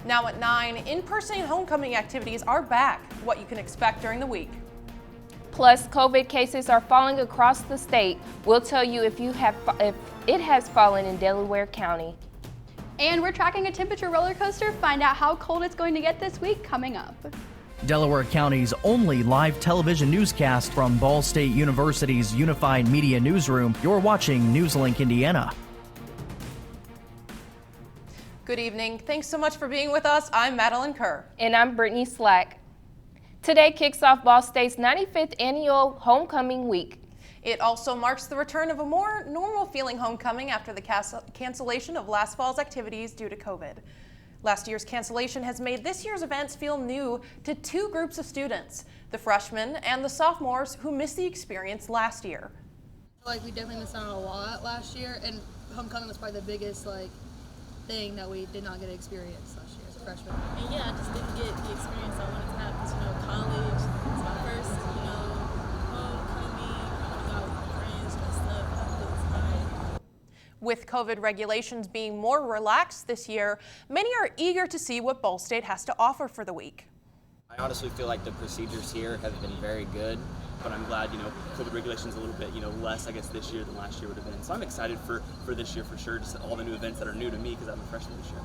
Now at 9, in-person homecoming activities are back. What you can expect during the week. Plus, COVID cases are falling across the state. We'll tell you if it has fallen in Delaware County. And we're tracking a temperature roller coaster. Find out how cold it's going to get this week coming up. Delaware County's only live television newscast from Ball State University's Unified Media Newsroom. You're watching NewsLink Indiana. Good evening. Thanks so much for being with us. I'm Madeline Kerr. And I'm Brittany Slack. Today kicks off Ball State's 95th annual Homecoming Week. It also marks the return of a more normal-feeling homecoming after the cancellation of last fall's activities due to COVID. Last year's cancellation has made this year's events feel new to two groups of students, the freshmen and the sophomores who missed the experience last year. We definitely missed out on a lot last year, and homecoming was probably the biggest thing that we did not get to experience last year as a freshman. And yeah, I just didn't get the experience I wanted to have because, college, it's my first, homecoming, I'm out with friends, dressed up, have a good time. With COVID regulations being more relaxed this year, many are eager to see what Ball State has to offer for the week. I honestly feel like the procedures here have been very good, but I'm glad, COVID regulations a little bit, less, I guess, this year than last year would have been. So I'm excited for this year for sure, just all the new events that are new to me because I'm a freshman this year.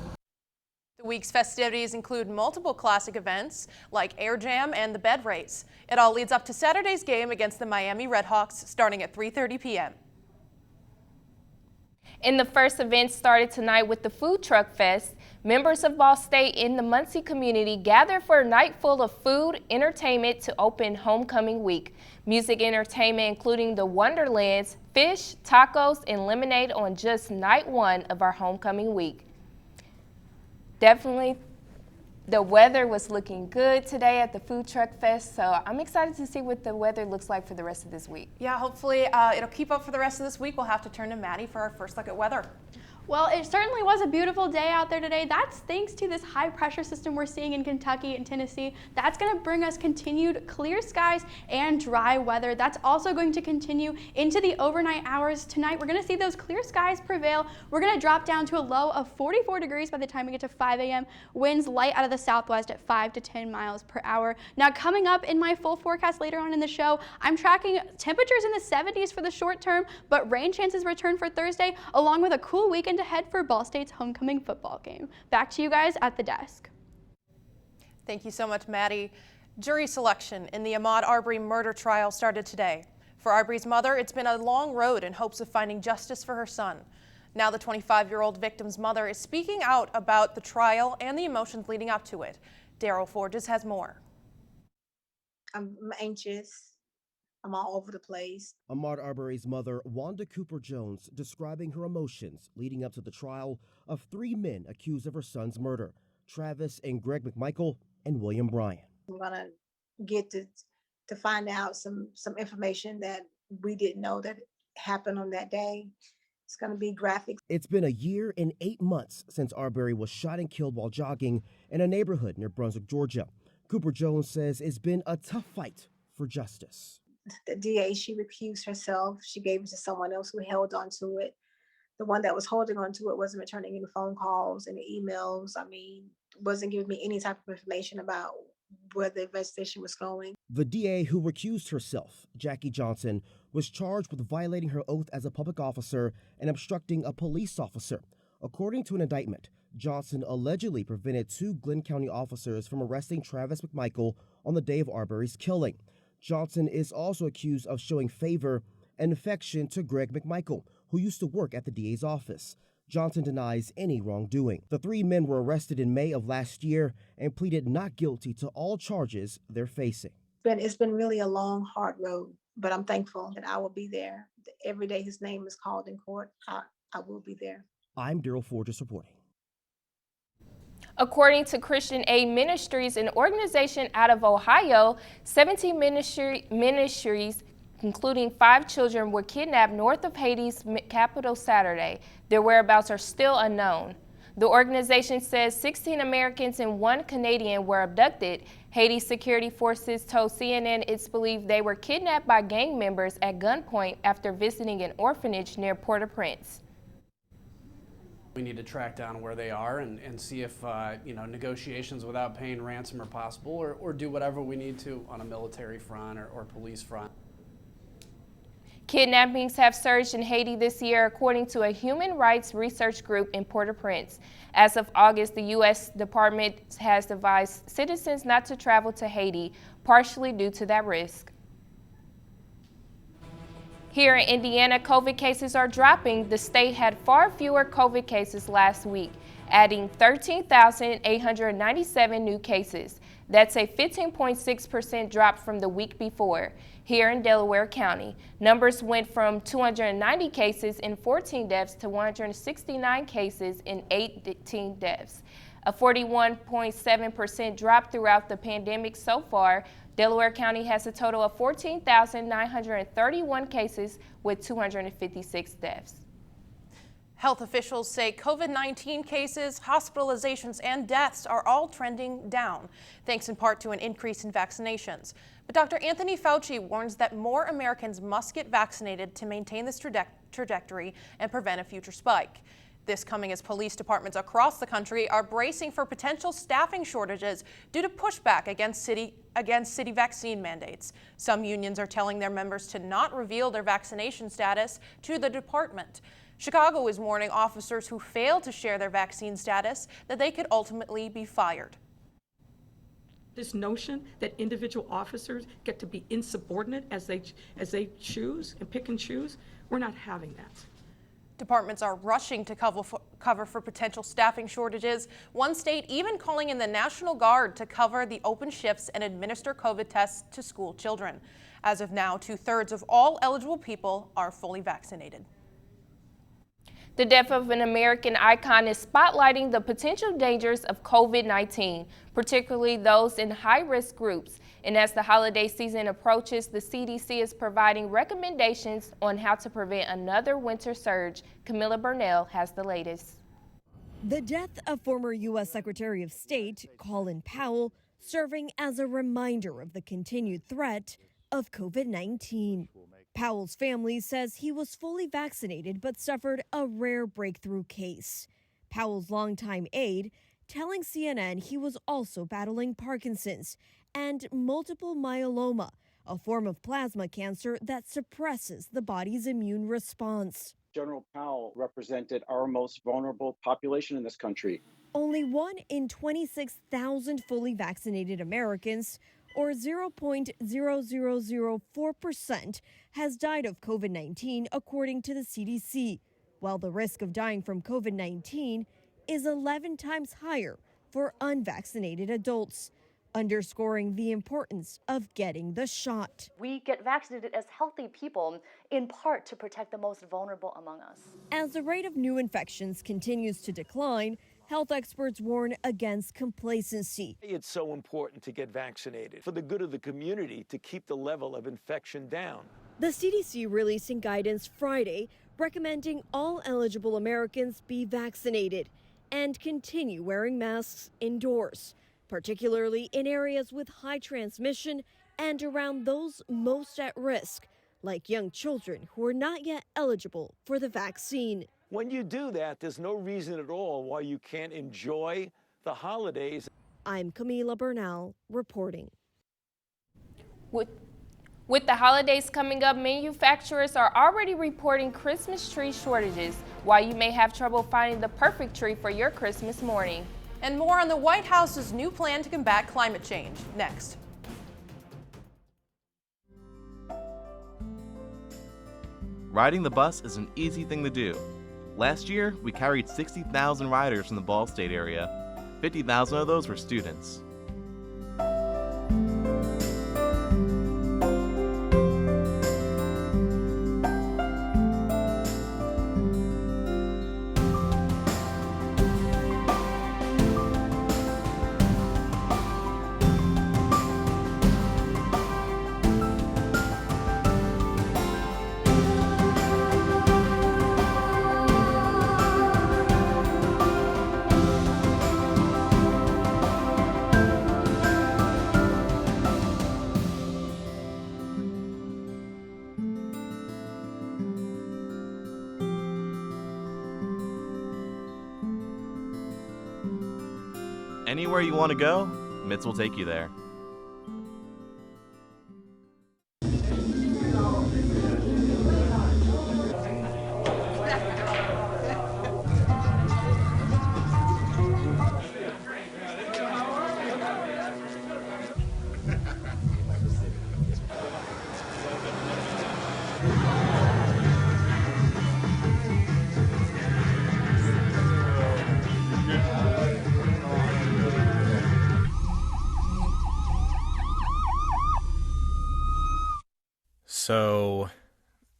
The week's festivities include multiple classic events like Air Jam and the Bed Race. It all leads up to Saturday's game against the Miami Redhawks starting at 3:30 p.m. And the first event started tonight with the Food Truck Fest. Members of Ball State in the Muncie community gathered for a night full of food, entertainment to open homecoming week. Music entertainment including the Wonderlands, fish, tacos, and lemonade on just night one of our homecoming week. Definitely, the weather was looking good today at the Food Truck Fest, so I'm excited to see what the weather looks like for the rest of this week. Yeah, hopefully it'll keep up for the rest of this week. We'll have to turn to Maddie for our first look at weather. Well, it certainly was a beautiful day out there today. That's thanks to this high pressure system we're seeing in Kentucky and Tennessee. That's going to bring us continued clear skies and dry weather. That's also going to continue into the overnight hours tonight. We're going to see those clear skies prevail. We're going to drop down to a low of 44 degrees by the time we get to 5 a.m. Winds light out of the southwest at 5 to 10 miles per hour. Now, coming up in my full forecast later on in the show, I'm tracking temperatures in the 70s for the short term, but rain chances return for Thursday, along with a cool weekend ahead for Ball State's homecoming football game. Back to you guys at the desk. Thank you so much, Maddie. Jury selection in the Ahmaud Arbery murder trial started today. For Arbery's mother, it's been a long road in hopes of finding justice for her son. Now the 25-year-old victim's mother is speaking out about the trial and the emotions leading up to it. Daryl Forges has more. I'm anxious. I'm all over the place. Ahmaud Arbery's mother, Wanda Cooper Jones, describing her emotions leading up to the trial of three men accused of her son's murder, Travis and Greg McMichael and William Bryan. I'm gonna get to find out some information that we didn't know that happened on that day. It's gonna be graphic. It's been a year and 8 months since Arbery was shot and killed while jogging in a neighborhood near Brunswick, Georgia. Cooper Jones says it's been a tough fight for justice. The DA, she recused herself. She gave it to someone else who held on to it. The one that was holding on to it wasn't returning any phone calls, any emails. Wasn't giving me any type of information about where the investigation was going. The DA who recused herself, Jackie Johnson, was charged with violating her oath as a public officer and obstructing a police officer. According to an indictment, Johnson allegedly prevented two Glenn County officers from arresting Travis McMichael on the day of Arbery's killing. Johnson is also accused of showing favor and affection to Greg McMichael, who used to work at the DA's office. Johnson denies any wrongdoing. The three men were arrested in May of last year and pleaded not guilty to all charges they're facing. It's been really a long, hard road, but I'm thankful that I will be there. Every day his name is called in court, I will be there. I'm Daryl Forges reporting. According to Christian Aid Ministries, an organization out of Ohio, 17 ministries, including 5 children, were kidnapped north of Haiti's capital Saturday. Their whereabouts are still unknown. The organization says 16 Americans and 1 Canadian were abducted. Haiti's security forces told CNN it's believed they were kidnapped by gang members at gunpoint after visiting an orphanage near Port-au-Prince. We need to track down where they are and see if negotiations without paying ransom are possible, or do whatever we need to on a military front or police front. Kidnappings have surged in Haiti this year, according to a human rights research group in Port-au-Prince. As of August, the U.S. Department has advised citizens not to travel to Haiti, partially due to that risk. Here in Indiana, COVID cases are dropping. The state had far fewer COVID cases last week, adding 13,897 new cases. That's a 15.6% drop from the week before. Here in Delaware County, numbers went from 290 cases and 14 deaths to 169 cases and 18 deaths. A 41.7% drop throughout the pandemic so far. Delaware County has a total of 14,931 cases with 256 deaths. Health officials say COVID-19 cases, hospitalizations, and deaths are all trending down, thanks in part to an increase in vaccinations. But Dr. Anthony Fauci warns that more Americans must get vaccinated to maintain this trajectory and prevent a future spike. This coming as police departments across the country are bracing for potential staffing shortages due to pushback against city vaccine mandates. Some unions are telling their members to not reveal their vaccination status to the department. Chicago is warning officers who fail to share their vaccine status that they could ultimately be fired. This notion that individual officers get to be insubordinate as they choose and pick and choose, we're not having that. Departments are rushing to cover for potential staffing shortages. One state even calling in the National Guard to cover the open shifts and administer COVID tests to school children. As of now, 2/3 of all eligible people are fully vaccinated. The death of an American icon is spotlighting the potential dangers of COVID-19, particularly those in high-risk groups. And as the holiday season approaches, the CDC is providing recommendations on how to prevent another winter surge. Camilla Burnell has the latest. The death of former U.S. Secretary of State Colin Powell serving as a reminder of the continued threat of COVID-19. Powell's family says he was fully vaccinated but suffered a rare breakthrough case. Powell's longtime aide telling CNN he was also battling Parkinson's and multiple myeloma, a form of plasma cancer that suppresses the body's immune response. General Powell represented our most vulnerable population in this country. Only 1 in 26,000 fully vaccinated Americans, or 0.0004%, has died of COVID-19, according to the CDC, while the risk of dying from COVID-19 is 11 times higher for unvaccinated adults, underscoring the importance of getting the shot. We get vaccinated as healthy people, in part to protect the most vulnerable among us. As the rate of new infections continues to decline, health experts warn against complacency. It's so important to get vaccinated for the good of the community to keep the level of infection down. The CDC releasing guidance Friday recommending all eligible Americans be vaccinated and continue wearing masks indoors, particularly in areas with high transmission and around those most at risk, like young children who are not yet eligible for the vaccine. When you do that, there's no reason at all why you can't enjoy the holidays. I'm Camila Bernal reporting. With the holidays coming up, manufacturers are already reporting Christmas tree shortages, while you may have trouble finding the perfect tree for your Christmas morning. And more on the White House's new plan to combat climate change, next. Riding the bus is an easy thing to do. Last year, we carried 60,000 riders from the Ball State area. 50,000 of those were students. Anywhere you want to go, Mitts will take you there. So,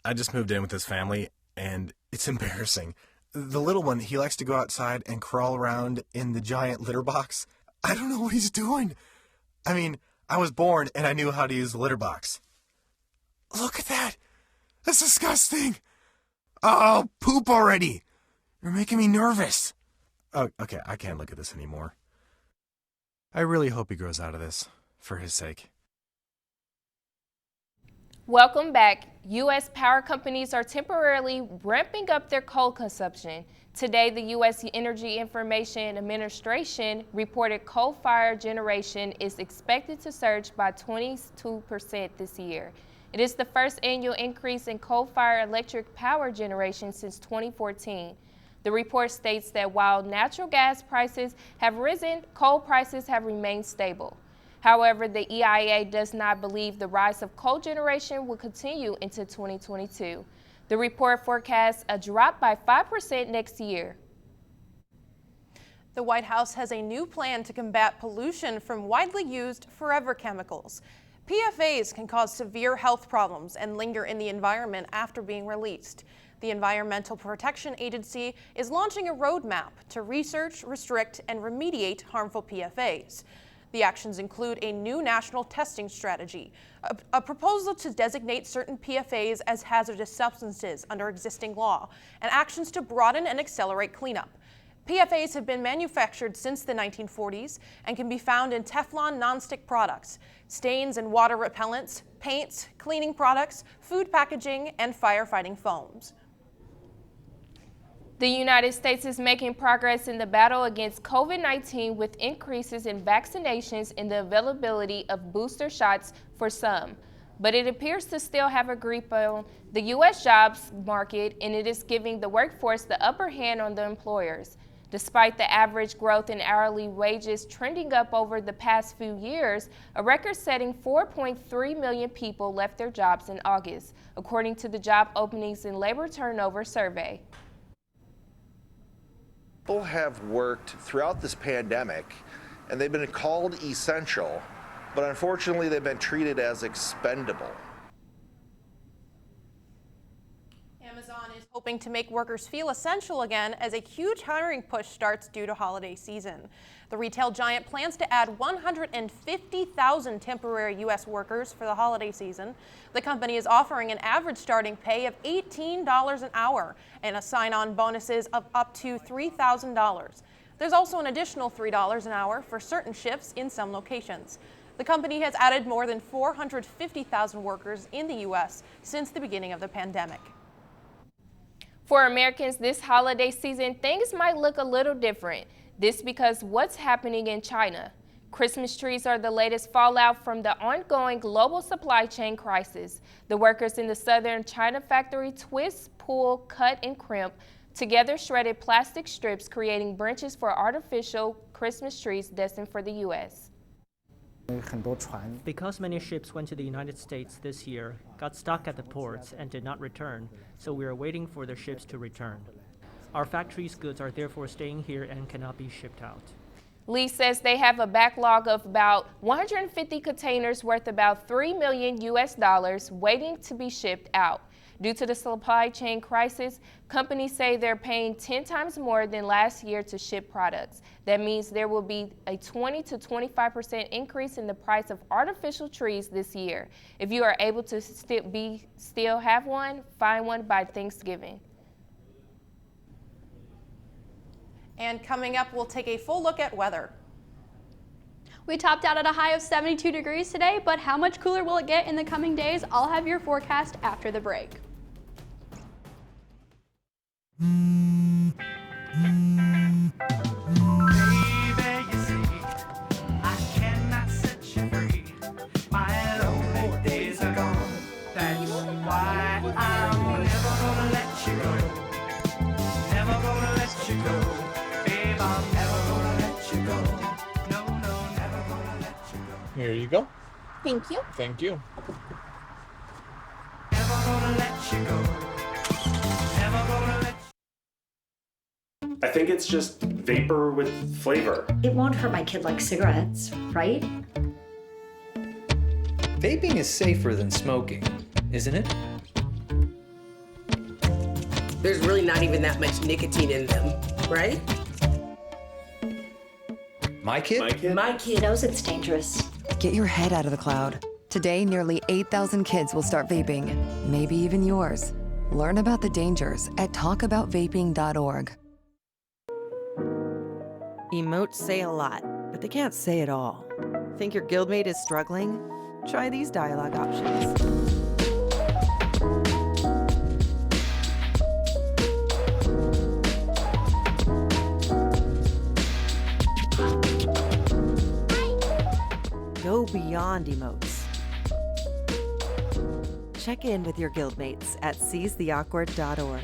I just moved in with this family, and it's embarrassing. The little one, he likes to go outside and crawl around in the giant litter box. I don't know what he's doing. I mean, I was born and I knew how to use the litter box. Look at that! That's disgusting! Oh, poop already! You're making me nervous. Oh, okay, I can't look at this anymore. I really hope he grows out of this, for his sake. Welcome back. U.S. power companies are temporarily ramping up their coal consumption. Today, the U.S. Energy Information Administration reported coal-fired generation is expected to surge by 22% this year. It is the first annual increase in coal-fired electric power generation since 2014. The report states that while natural gas prices have risen, coal prices have remained stable. However, the EIA does not believe the rise of coal generation will continue into 2022. The report forecasts a drop by 5% next year. The White House has a new plan to combat pollution from widely used forever chemicals. PFAS can cause severe health problems and linger in the environment after being released. The Environmental Protection Agency is launching a roadmap to research, restrict, and remediate harmful PFAS. The actions include a new national testing strategy, a proposal to designate certain PFAS as hazardous substances under existing law, and actions to broaden and accelerate cleanup. PFAS have been manufactured since the 1940s and can be found in Teflon nonstick products, stains and water repellents, paints, cleaning products, food packaging, and firefighting foams. The United States is making progress in the battle against COVID-19 with increases in vaccinations and the availability of booster shots for some. But it appears to still have a grip on the U.S. jobs market, and it is giving the workforce the upper hand on the employers. Despite the average growth in hourly wages trending up over the past few years, a record-setting 4.3 million people left their jobs in August, according to the Job Openings and Labor Turnover Survey. People have worked throughout this pandemic, and they've been called essential, but unfortunately they've been treated as expendable. Amazon is hoping to make workers feel essential again as a huge hiring push starts due to holiday season. The retail giant plans to add 150,000 temporary U.S. workers for the holiday season. The company is offering an average starting pay of $18 an hour and a sign-on bonuses of up to $3,000. There's also an additional $3 an hour for certain shifts in some locations. The company has added more than 450,000 workers in the U.S. since the beginning of the pandemic. For Americans this holiday season, things might look a little different. This because what's happening in China. Christmas trees are the latest fallout from the ongoing global supply chain crisis. The workers in the southern China factory twist, pull, cut, and crimp together shredded plastic strips, creating branches for artificial Christmas trees destined for the U.S. Because many ships went to the United States this year, got stuck at the ports, and did not return, so we are waiting for the ships to return. Our factory's goods are therefore staying here and cannot be shipped out. Lee says they have a backlog of about 150 containers worth about $3 million waiting to be shipped out. Due to the supply chain crisis, companies say they're paying 10 times more than last year to ship products. That means there will be a 20 to 25% increase in the price of artificial trees this year. If you are able to still have one, find one by Thanksgiving. And coming up, we'll take a full look at weather. We topped out at a high of 72 degrees today, but how much cooler will it get in the coming days? I'll have your forecast after the break. Here you go. Thank you. Thank you. I think it's just vapor with flavor. It won't hurt my kid like cigarettes, right? Vaping is safer than smoking, isn't it? There's really not even that much nicotine in them, right? My kid? My kid knows it's dangerous. Get your head out of the cloud. Today, nearly 8,000 kids will start vaping, maybe even yours. Learn about the dangers at talkaboutvaping.org. Emotes say a lot, but they can't say it all. Think your guildmate is struggling? Try these dialogue options. Go beyond emotes. Check in with your guildmates at seizetheawkward.org.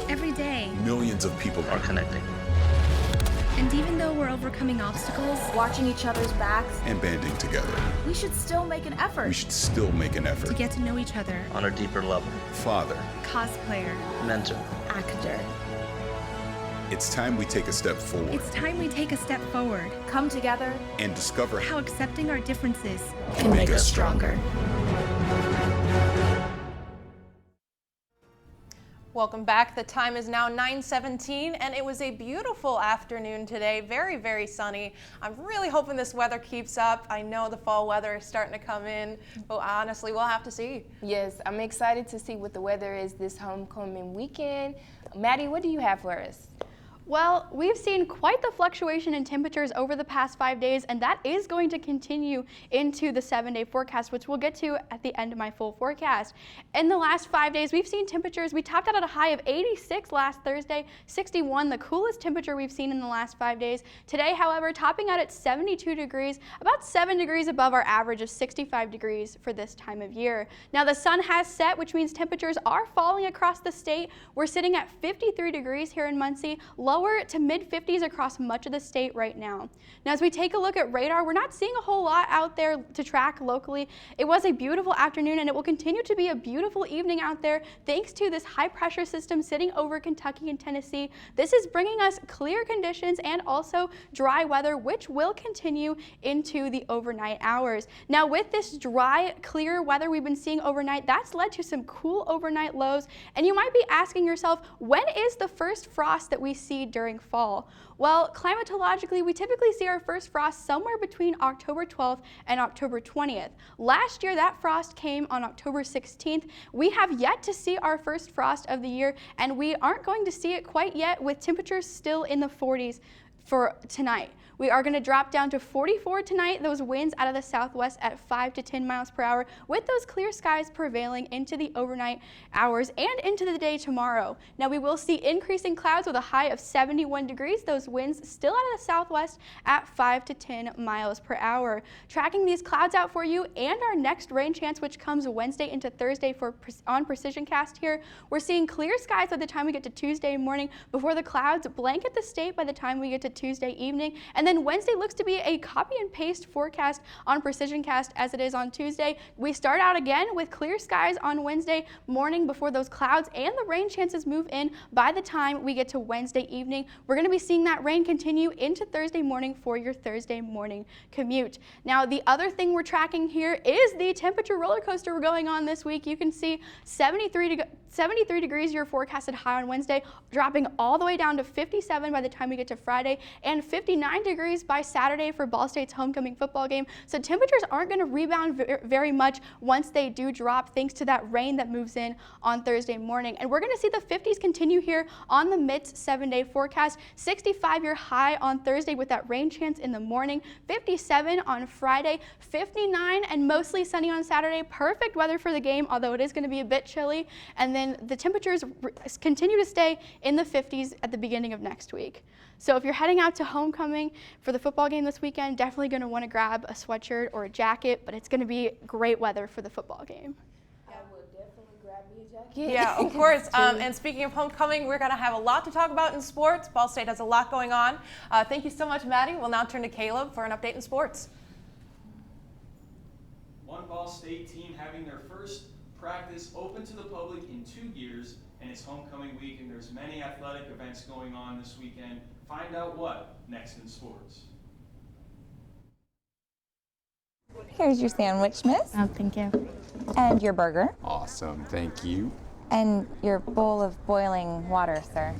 Every day, millions of people are connecting and even though we're overcoming obstacles, watching each other's backs, and banding together, we should still make an effort. We should still make an effort to get to know each other on a deeper level. Father, cosplayer, mentor, actor. It's time we take a step forward. It's time we take a step forward. Come together and discover how accepting our differences can make us stronger. Welcome back. The time is now 9:17 and it was a beautiful afternoon today. Very, very sunny. I'm really hoping this weather keeps up. I know the fall weather is starting to come in, but honestly, we'll have to see. Yes, I'm excited to see what the weather is this homecoming weekend. Maddie, what do you have for us? Well, we've seen quite the fluctuation in temperatures over the past 5 days, and that is going to continue into the 7-day forecast, which we'll get to at the end of my full forecast. In the last 5 days, we've seen temperatures, we topped out at a high of 86 last Thursday, 61, the coolest temperature we've seen in the last 5 days. Today, however, topping out at 72 degrees, about 7 degrees above our average of 65 degrees for this time of year. Now, the sun has set, which means temperatures are falling across the state. We're sitting at 53 degrees here in Muncie, lower to mid-50s across much of the state right now. Now, as we take a look at radar, we're not seeing a whole lot out there to track locally. It was a beautiful afternoon, and it will continue to be a beautiful evening out there thanks to this high-pressure system sitting over Kentucky and Tennessee. This is bringing us clear conditions and also dry weather, which will continue into the overnight hours. Now, with this dry, clear weather we've been seeing overnight, that's led to some cool overnight lows, and you might be asking yourself, when is the first frost that we see during fall? Well, climatologically, we typically see our first frost somewhere between October 12th and October 20th. Last year, that frost came on October 16th. We have yet to see our first frost of the year, and we aren't going to see it quite yet with temperatures still in the 40s for tonight. We are going to drop down to 44 tonight, those winds out of the southwest at 5 to 10 miles per hour, with those clear skies prevailing into the overnight hours and into the day tomorrow. Now, we will see increasing clouds with a high of 71 degrees, those winds still out of the southwest at 5 to 10 miles per hour. Tracking these clouds out for you and our next rain chance, which comes Wednesday into Thursday on Precision Cast here, we're seeing clear skies by the time we get to Tuesday morning before the clouds blanket the state by the time we get to Tuesday evening. And then Wednesday looks to be a copy and paste forecast on Precision Cast as it is on Tuesday. We start out again with clear skies on Wednesday morning before those clouds and the rain chances move in by the time we get to Wednesday evening. We're going to be seeing that rain continue into Thursday morning for your Thursday morning commute. Now, the other thing we're tracking here is the temperature roller coaster we're going on this week. You can see 73 degrees your forecasted high on Wednesday, dropping all the way down to 57 by the time we get to Friday, and 59 degrees by Saturday for Ball State's homecoming football game. So temperatures aren't going to rebound very much once they do drop, thanks to that rain that moves in on Thursday morning. And we're going to see the 50s continue here on the MIT's 7-day forecast. 65 your high on Thursday with that rain chance in the morning, 57 on Friday, 59 and mostly sunny on Saturday. Perfect weather for the game, although it is going to be a bit chilly. And then the temperatures continue to stay in the 50s at the beginning of next week. So if you're heading out to homecoming for the football game this weekend, definitely going to want to grab a sweatshirt or a jacket, but it's going to be great weather for the football game. I will definitely grab me a jacket. Yeah, of course. And speaking of homecoming, we're going to have a lot to talk about in sports. Ball State has a lot going on. Thank you so much, Maddie. We'll now turn to Caleb for an update in sports. One Ball State team having their first practice open to the public in 2 years, and it's homecoming week, and there's many athletic events going on this weekend. Find out what next in sports. Here's your sandwich, miss. Oh, thank you. And your burger. Awesome, thank you. And your bowl of boiling water, sir.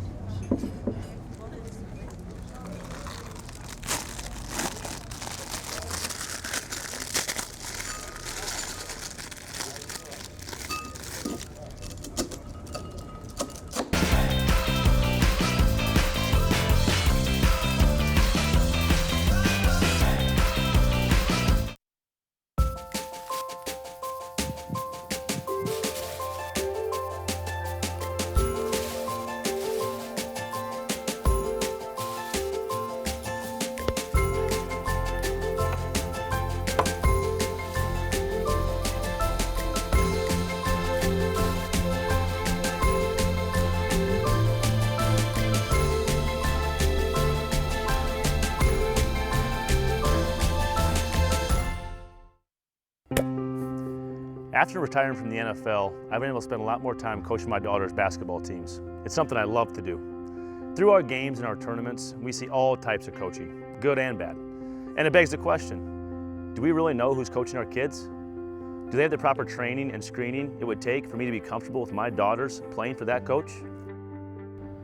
After retiring from the NFL, I've been able to spend a lot more time coaching my daughter's basketball teams. It's something I love to do. Through our games and our tournaments, we see all types of coaching, good and bad. And it begs the question, do we really know who's coaching our kids? Do they have the proper training and screening it would take for me to be comfortable with my daughters playing for that coach?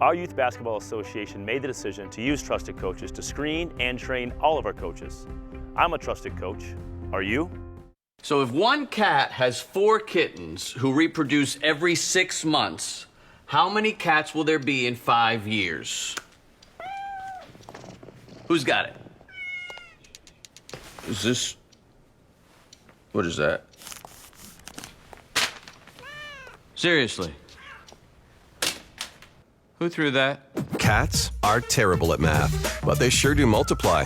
Our Youth Basketball Association made the decision to use trusted coaches to screen and train all of our coaches. I'm a trusted coach. Are you? So if one cat has 4 kittens who reproduce every 6 months, how many cats will there be in 5 years? Who's got it? Is this... What is that? Seriously? Who threw that? Cats are terrible at math, but they sure do multiply.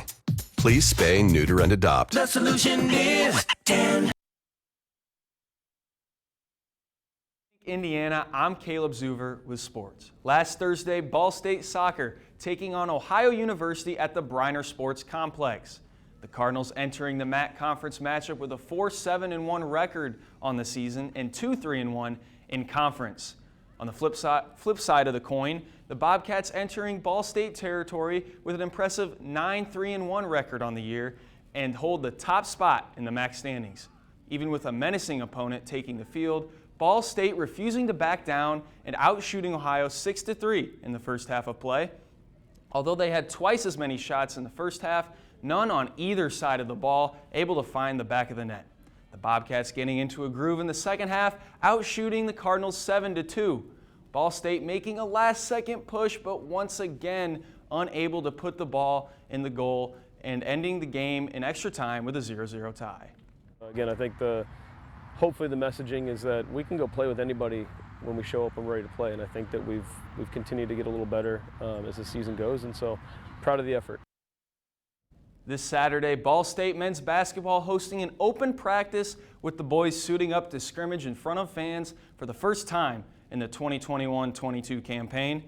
Please spay, neuter, and adopt. The solution is 10. Indiana, I'm Caleb Zuver with sports. Last Thursday, Ball State soccer taking on Ohio University at the Briner Sports Complex. The Cardinals entering the MAC Conference matchup with a 4-7-1 record on the season and 2-3-1 in conference. On the flip side of the coin, the Bobcats entering Ball State territory with an impressive 9-3-1 record on the year and hold the top spot in the MAC standings. Even with a menacing opponent taking the field, Ball State refusing to back down and outshooting Ohio 6-3 in the first half of play. Although they had twice as many shots in the first half, none on either side of the ball able to find the back of the net. The Bobcats getting into a groove in the second half, outshooting the Cardinals 7-2. Ball State making a last-second push, but once again unable to put the ball in the goal and ending the game in extra time with a 0-0 tie. Again, I think hopefully the messaging is that we can go play with anybody when we show up and ready to play, and I think that we've continued to get a little better as the season goes, and so proud of the effort. This Saturday, Ball State men's basketball hosting an open practice with the boys suiting up to scrimmage in front of fans for the first time in the 2021-22 campaign.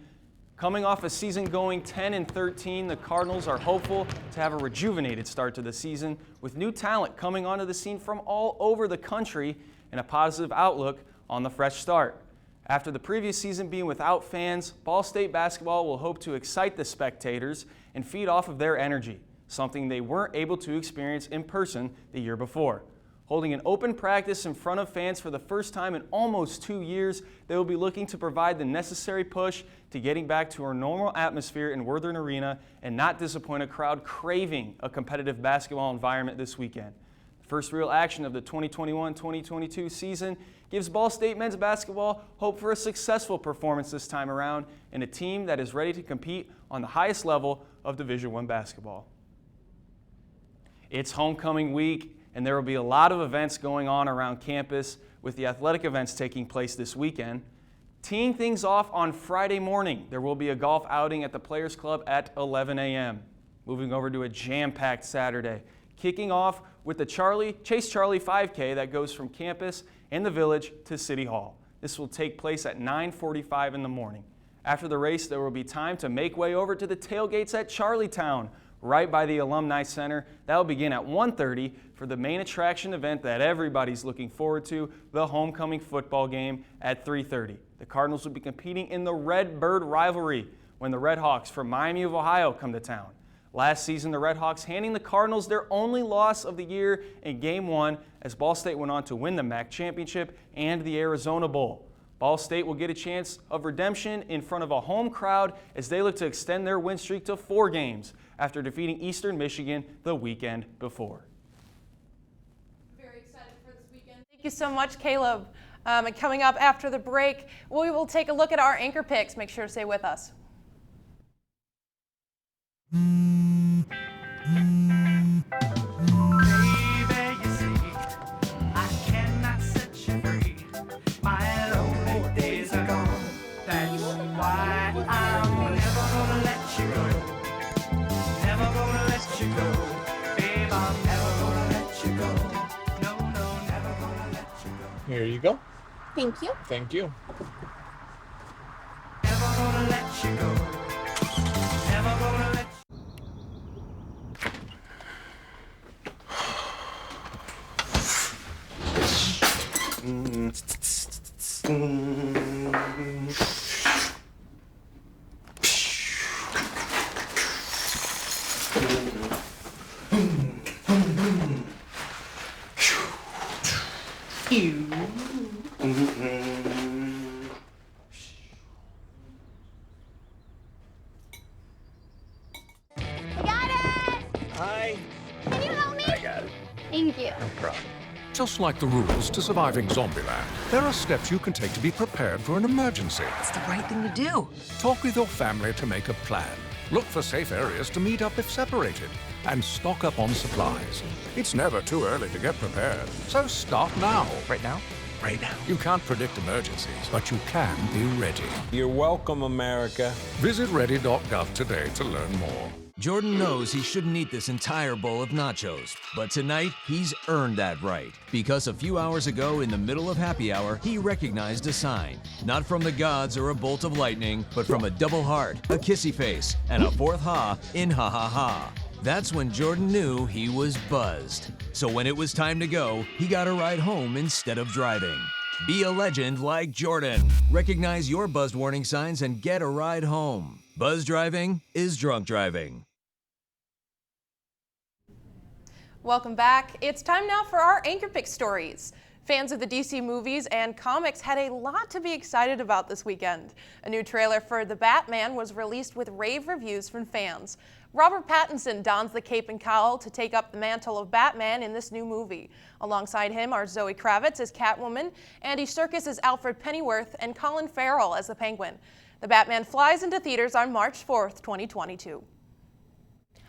Coming off a season going 10-13, the Cardinals are hopeful to have a rejuvenated start to the season with new talent coming onto the scene from all over the country and a positive outlook on the fresh start. After the previous season being without fans, Ball State basketball will hope to excite the spectators and feed off of their energy, something they weren't able to experience in person the year before. Holding an open practice in front of fans for the first time in almost 2 years, they will be looking to provide the necessary push to getting back to our normal atmosphere in Worthern Arena and not disappoint a crowd craving a competitive basketball environment this weekend. The first real action of the 2021-2022 season gives Ball State men's basketball hope for a successful performance this time around and a team that is ready to compete on the highest level of Division I basketball. It's homecoming week, and there will be a lot of events going on around campus with the athletic events taking place this weekend. Teeing things off on Friday morning, there will be a golf outing at the Players Club at 11 a.m. Moving over to a jam-packed Saturday, kicking off with the Chase Charlie 5K that goes from campus and the village to City Hall. This will take place at 9:45 in the morning. After the race, there will be time to make way over to the tailgates at Charlietown, right by the Alumni Center. That will begin at 1:30 for the main attraction event that everybody's looking forward to, the homecoming football game at 3:30. The Cardinals will be competing in the Red Bird rivalry when the Red Hawks from Miami of Ohio come to town. Last season, the Red Hawks handing the Cardinals their only loss of the year in Game 1 as Ball State went on to win the MAC championship and the Arizona Bowl. Ball State will get a chance of redemption in front of a home crowd as they look to extend their win streak to 4 games after defeating Eastern Michigan the weekend before. Very excited for this weekend. Thank you so much, Caleb. And coming up after the break, we will take a look at our anchor picks. Make sure to stay with us. Here you go. Thank you. Thank you. Never gonna let you go. Never gonna let Thank you. Just like the rules to surviving Zombieland, there are steps you can take to be prepared for an emergency. It's the right thing to do. Talk with your family to make a plan. Look for safe areas to meet up if separated. And stock up on supplies. It's never too early to get prepared, so start now. Right now? Right now. You can't predict emergencies, but you can be ready. You're welcome, America. Visit ready.gov today to learn more. Jordan knows he shouldn't eat this entire bowl of nachos, but tonight he's earned that right. Because a few hours ago in the middle of happy hour, he recognized a sign. Not from the gods or a bolt of lightning, but from a double heart, a kissy face, and a fourth ha in ha ha ha. That's when Jordan knew he was buzzed. So when it was time to go, he got a ride home instead of driving. Be a legend like Jordan. Recognize your buzzed warning signs and get a ride home. Buzz driving is drunk driving. Welcome back. It's time now for our anchor pick stories. Fans of the DC movies and comics had a lot to be excited about this weekend. A new trailer for The Batman was released with rave reviews from fans. Robert Pattinson dons the cape and cowl to take up the mantle of Batman in this new movie. Alongside him are Zoe Kravitz as Catwoman, Andy Serkis as Alfred Pennyworth, and Colin Farrell as the Penguin. The Batman flies into theaters on March 4th, 2022.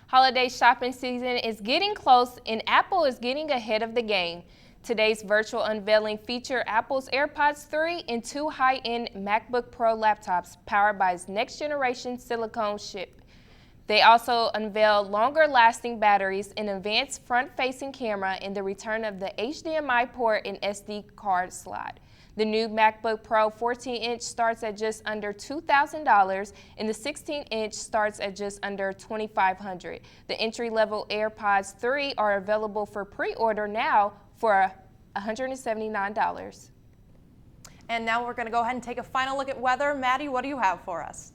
Holiday shopping season is getting close and Apple is getting ahead of the game. Today's virtual unveiling featured Apple's AirPods 3 and 2 high-end MacBook Pro laptops powered by its next-generation silicone chip. They also unveiled longer-lasting batteries, an advanced front-facing camera, and the return of the HDMI port and SD card slot. The new MacBook Pro 14-inch starts at just under $2,000, and the 16-inch starts at just under $2,500. The entry-level AirPods 3 are available for pre-order now for $179. And now we're going to go ahead and take a final look at weather. Maddie, what do you have for us?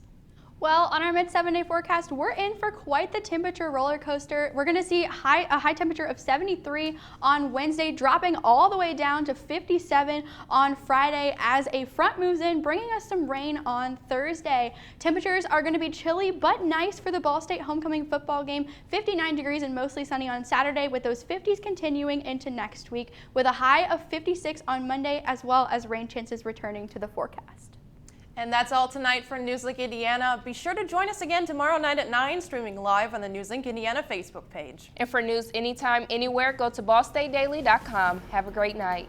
Well, on our mid-7-day forecast, we're in for quite the temperature roller coaster. We're going to see a high temperature of 73 on Wednesday, dropping all the way down to 57 on Friday as a front moves in, bringing us some rain on Thursday. Temperatures are going to be chilly but nice for the Ball State homecoming football game. 59 degrees and mostly sunny on Saturday, with those 50s continuing into next week, with a high of 56 on Monday, as well as rain chances returning to the forecast. And that's all tonight for NewsLink Indiana. Be sure to join us again tomorrow night at 9, streaming live on the NewsLink Indiana Facebook page. And for news anytime, anywhere, go to ballstatedaily.com. Have a great night.